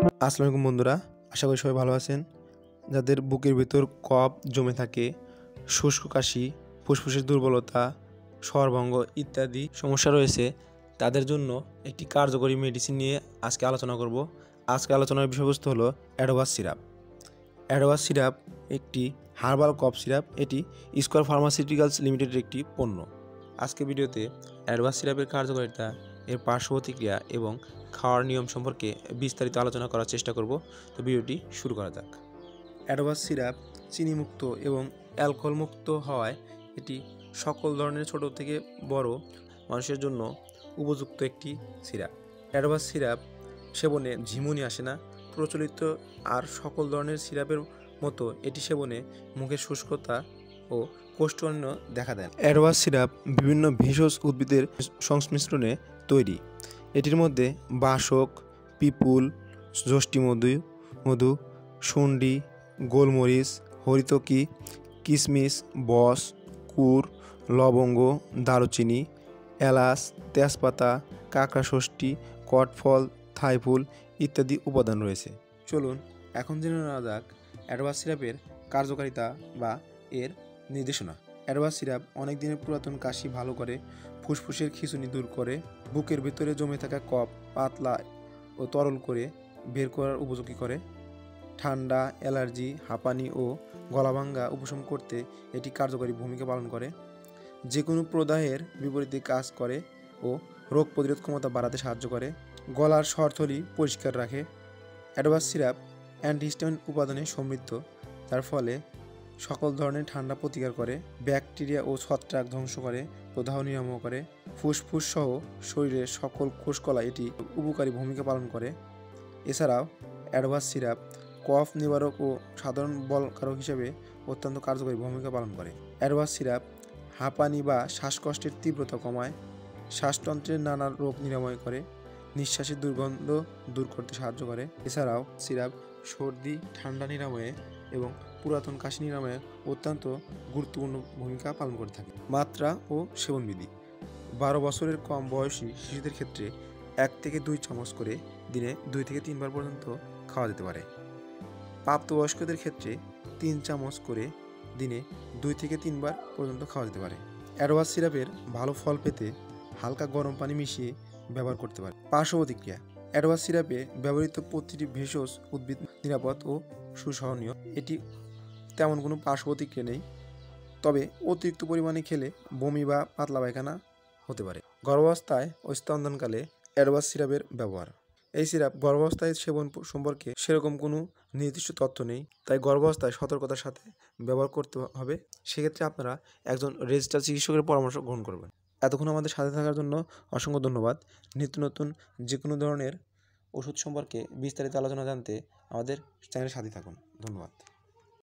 আসসালামু আলাইকুম বন্ধুরা, আশা করি সবাই ভালো আছেন। যাদের বুকের ভিতর কফ জমে থাকে, শুষ্ক কাশি, ফুসফুসের দুর্বলতা, স্বরভঙ্গ ইত্যাদি সমস্যা রয়েছে, তাদের জন্য একটি কার্যকরী মেডিসিন নিয়ে আজকে আলোচনা করব। আজকে আলোচনার বিষয়বস্তু হলো অ্যাডোভাস সিরাপ। অ্যাডোভাস সিরাপ একটি হার্বাল কফ সিরাপ। এটি স্কোয়ার ফার্মাসিউটিক্যালস লিমিটেডের একটি পণ্য। আজকে ভিডিওতে অ্যাডোভাস সিরাপের কার্যকারিতা, এর পার্শ্ব প্রতিক্রিয়া এবং খাওয়ার নিয়ম সম্পর্কে বিস্তারিত আলোচনা করার চেষ্টা করব। তো ভিডিওটি শুরু করা যাক। অ্যাডোভাস সিরাপ চিনিমুক্ত এবং অ্যালকোহল মুক্ত হওয়ায় এটি সকল ধরনের ছোট থেকে বড় মানুষের জন্য উপযুক্ত একটি সিরাপ। অ্যাডোভাস সিরাপ সেবনে ঝিমুনি আসে না। প্রচলিত আর সকল ধরনের সিরাপের মতো এটি সেবনে মুখের শুষ্কতা ও কোষ্ঠকাঠিন্য দেখা দেয়। অ্যাডোভাস সিরাপ বিভিন্ন ভেষজ উদ্ভিদের সংমিশ্রণে তৈরি। এটির মধ্যে বাসক, পিপুল, যষ্টিমধু, শুন্ডি, গোলমরিচ, হরিতকি, কিশমিশ, বস, কুর, লবঙ্গ, দারুচিনি, এলাচ, তেজপাতা, কাঁকড়াষষ্ঠী, কটফল, থাইফুল ইত্যাদি উপাদান রয়েছে। চলুন এখন জেনে নেওয়া যাক অ্যাডোভাস সিরাপের কার্যকারিতা বা এর নির্দেশনা। অ্যাডোভাস সিরাপ অনেক দিনের পুরাতন কাশি ভালো করে, ফুসফুসের খিঁচুনি দূর করে, বুকের ভিতরে জমে থাকা কফ পাতলা ও তরল করে বের করার উপযোগী করে, ঠান্ডা, অ্যালার্জি, হাঁপানি ও গলাভাঙ্গা উপশম করতে এটি কার্যকরী ভূমিকা পালন করে, যে কোনো প্রদাহের বিপরীতে কাজ করে ও রোগ প্রতিরোধ ক্ষমতা বাড়াতে সাহায্য করে, গলার স্বরথলি পরিষ্কার রাখে। অ্যাডোভাস সিরাপ অ্যান্টিহিস্টামিন উপাদানে সমৃদ্ধ, যার ফলে সকল ধরনের ঠান্ডা প্রতিকার করে, ব্যাকটেরিয়া ও ছত্রাক ধ্বংস করে, প্রদাহ নিরাময় করে, ফুসফুস সহ শরীরের সকল কোষকলা এটি উপকারী ভূমিকা পালন করে। এছাড়াও অ্যাডোভাস সিরাপ কফ নিবারক ও সাধারণ বলকারক হিসেবে অত্যন্ত কার্যকরী ভূমিকা পালন করে। অ্যাডোভাস সিরাপ হাঁপানি বা শ্বাসকষ্টের তীব্রতা কমায়, শ্বাসতন্ত্রের নানা রোগ নিরাময় করে, নিঃশ্বাসের দুর্গন্ধ দূর করতে সাহায্য করে। এছাড়াও সিরাপ সর্দি, ঠান্ডা নিরাময়ে এবং পুরাতন কাশি নিরাময়ে অত্যন্ত গুরুত্বপূর্ণ ভূমিকা পালন করে থাকে। মাত্রা ও সেবনবিধি: 12 বছরের কম বয়সী শিশুদের ক্ষেত্রে 1 থেকে 2 চামচ করে দিনে 2 থেকে 3 বার পর্যন্ত খাওয়া যেতে পারে। প্রাপ্তবয়স্কদের ক্ষেত্রে 3 চামচ করে দিনে 2 থেকে 3 বার পর্যন্ত খাওয়া যেতে পারে। অ্যাডোভাস সিরাপের ভালো ফল পেতে হালকা গরম পানি মিশিয়ে ব্যবহার করতে পারে। পার্শ্ব প্রতিক্রিয়া: অ্যাডোভাস সিরাপে ব্যবহৃত প্রতিটি ভেষজ উদ্ভিদ নিরাপদ ও সুসহনীয়। এটি তেমন কোনো পার্শ্ব প্রতিক্রিয়া নেই, তবে অতিরিক্ত পরিমাণে খেলে বমি বা পাতলা পায়খানা হতে পারে। গর্ভাবস্থায় ও স্তন্যদানকালে অ্যাডোভাস সিরাপের ব্যবহার: এই সিরাপ গর্ভাবস্থায় সেবন সম্পর্কে সেরকম কোনো নির্দিষ্ট তথ্য নেই, তাই গর্ভাবস্থায় সতর্কতার সাথে ব্যবহার করতে হবে। সেক্ষেত্রে আপনারা একজন রেজিস্টার্ড চিকিৎসকের পরামর্শ গ্রহণ করবেন। এতক্ষণ আমাদের সাথে থাকার জন্য অসংখ্য ধন্যবাদ। নিত্য নতুন যে কোনো ধরনের ওষুধ সম্পর্কে বিস্তারিত আলোচনা জানতে আমাদের চ্যানেলের সাথে থাকুন। ধন্যবাদ।